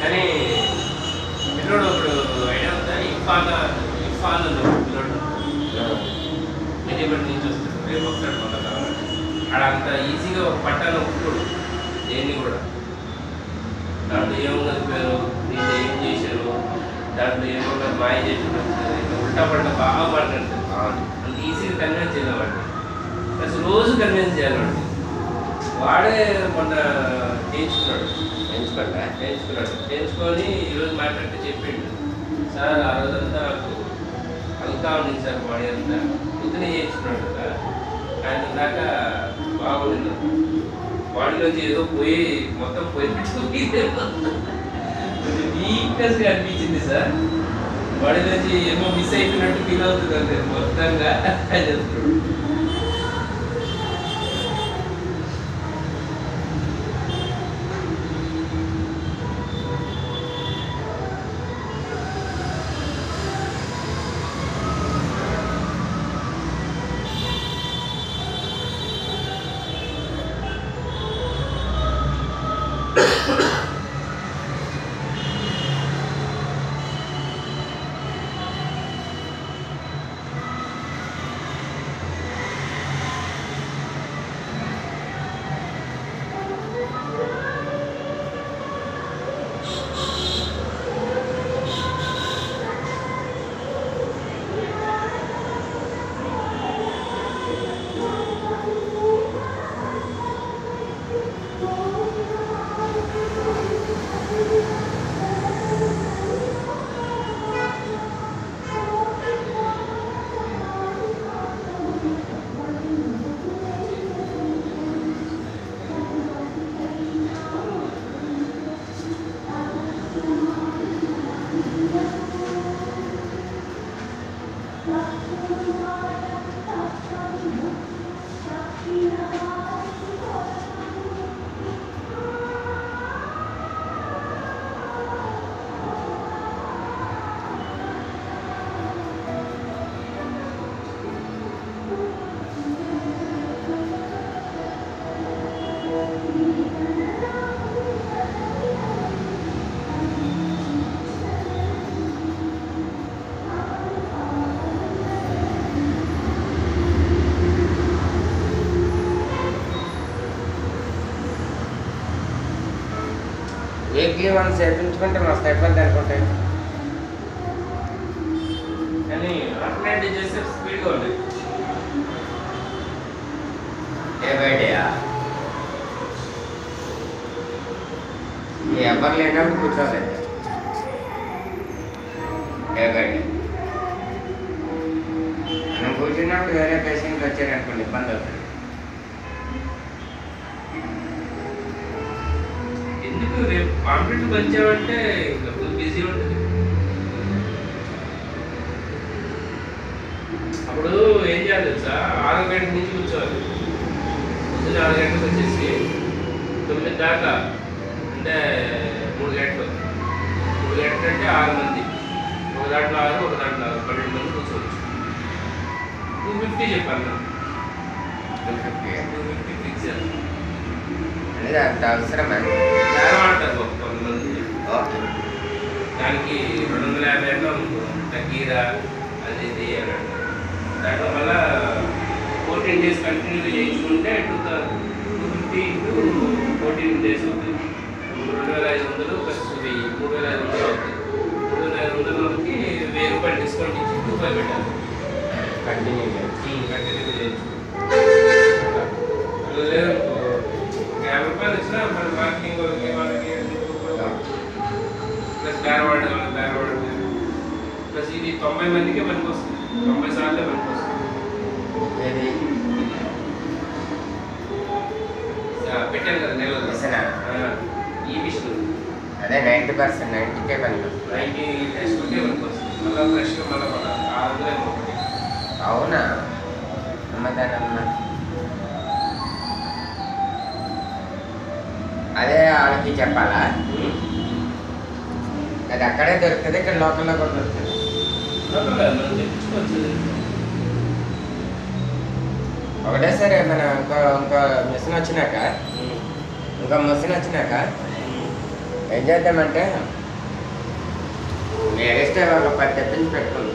కానీ పిల్లడు ఇప్పుడు ఐడియా ఉందా? ఇఫాన్ పిల్లడు మెజర్మెంట్ నుంచి వస్తాడు, రేపు వస్తాడు మళ్ళీ కావాలంటే. ఆడ అంత ఈజీగా ఒక పట్టాను ఒప్పుకోడు దేన్ని కూడా. దాంట్లో ఏమో కలిపారు, దీంట్లో ఏం చేశారు, దాంట్లో ఏమో మాయ చేసిన ఉల్టా పల్టా బాగా మాట్లాడతారు. అంత ఈజీగా కన్విన్స్ చేయాలి వాడిని, అసలు రోజు కన్విన్స్ చేయాలి వాడిని. వాడే మొన్న చేయించుకున్నాడు, చేయించుకొని ఈరోజు మాట్లాడితే చెప్పిండు, సార్ ఆ రోజంతా నాకు అంతా ఉంది సార్, బాడీ అంతా పొద్దునే చేయించుకున్నాడు కదా, ఆయన దాకా బాగుంది. బాడీలోంచి ఏదో పోయి మొత్తం పోయి కొంచెం వీక్నెస్గా అనిపించింది సార్. బాడీలోంచి ఏమో మిస్ అయిపోయినట్టు ఫీల్ అవుతుంది అంతే మొత్తంగా అని చెప్తున్నాడు. వీక్లీ వన్స్ చేయించుకుంటే మస్తు అయిపోద్ది అనుకుంటాయి. కానీ ఆల్టర్నేటివ్ చేస్తే స్పీడ్గా ఉంది. డే బై డే ఎవరు లేనప్పుడు కూర్చోలేదు. డే బై డే మనం కూర్చున్నప్పుడు వేరే పేషెంట్లు వచ్చారనుకోండి ఇబ్బంది అవుతుంది. ఎందుకు రేపు కాంప్యూటర్ వచ్చామంటే ఇంకా ఫుల్ బిజీ ఉంటుంది. అప్పుడు ఏం చేయాలి తెలుసా, 6 గంటల నుంచి కూర్చోవాలి. పొద్దున్న 6 గంటలకు వచ్చేసి 9 దాకా, అంటే 3 గంటలు. 3 గంటలు అంటే 6 మంది, ఒక దాంట్లో 6, ఒక దాంట్లో 6, 12 మంది కూర్చోవచ్చు. 250 చెప్పాను నాకు. 250 ఫిక్స్ అనేది అంత అవసరమా? ఆడతారు కొంతమంది. దానికి 250 అన్నా తగ్గీరా అది ఇది అని అంటారు. దాంట్లో వల్ల 14 డేస్ కంటిన్యూగా చేయించుకుంటే 250 ఇంటూ 14 డేస్ అవుతుంది. 2500 ప్లస్ 1000, 3500 అవుతుంది. 3500కి 1000 రూపాయలు డిస్కౌంట్ ఇచ్చి 2,500 పెట్టాలి. కంటిన్యూగా చేయించుకుంటాం. లేదనుకో 50 రూపాయలు వచ్చినా మన మార్కెటింగ్ వాళ్ళకి ప్లస్ బేరవాడ ప్లస్ ఇది 90 మందికే పనికి వస్తుంది. 90 సార్లే పనికి వస్తుంది. పెట్టాను కదా నెలలో ఈ మిషన్ అదే 90%, 90కే పనికి వస్తుంది. 90 టెస్ట్కే పనికి వస్తుంది. మళ్ళీ ఫ్రెష్గా మళ్ళీ 600 అవునా? అమ్మదానమ్మా అదే వాళ్ళకి చెప్పాలా? అది అక్కడే దొరుకుతుంది, ఇక్కడ లోకల్లో కూడా దొరుకుతుంది. మనం చెప్పించుకోవచ్చు. ఒకటేసారి మన ఇంకో మిషన్ వచ్చినాక ఏం చేద్దామంటే ఎక్స్ట్రా ఒక 10 తెప్పించి పెట్టుకుంది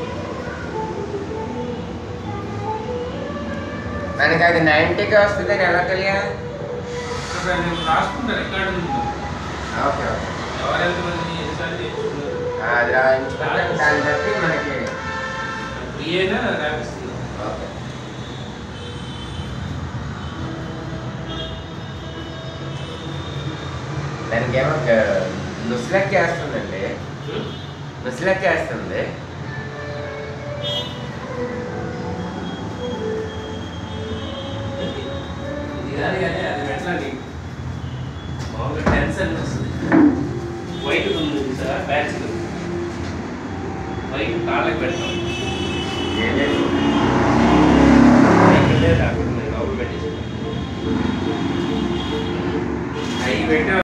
మనకి అది 90కి వస్తుందని ఎలా తెలియాలి? రాసుకుంటారు రికార్డు ఓకే ఓకే ఎవరెంతమంది ఎన్నిసార్లు చేయించుకున్నారు అది రాయించుకుంటే దాన్ని బట్టి మనకి ఫ్రీ అయినా రాపిస్తుంది. ఓకే దానికి ఏమో ముసలెక్కేస్తుందండి ముసలెక్కేస్తుంది ఇది కానీ అది పెట్టాలి మామూలుగా టెన్షన్ వస్తుంది. వైట్ ఉంది సార్ బ్యాచ్ వైట్ కాళ్ళకి పెడతాం ఏం లేదు అక్కడ పెట్టేసి అవి పెట్టా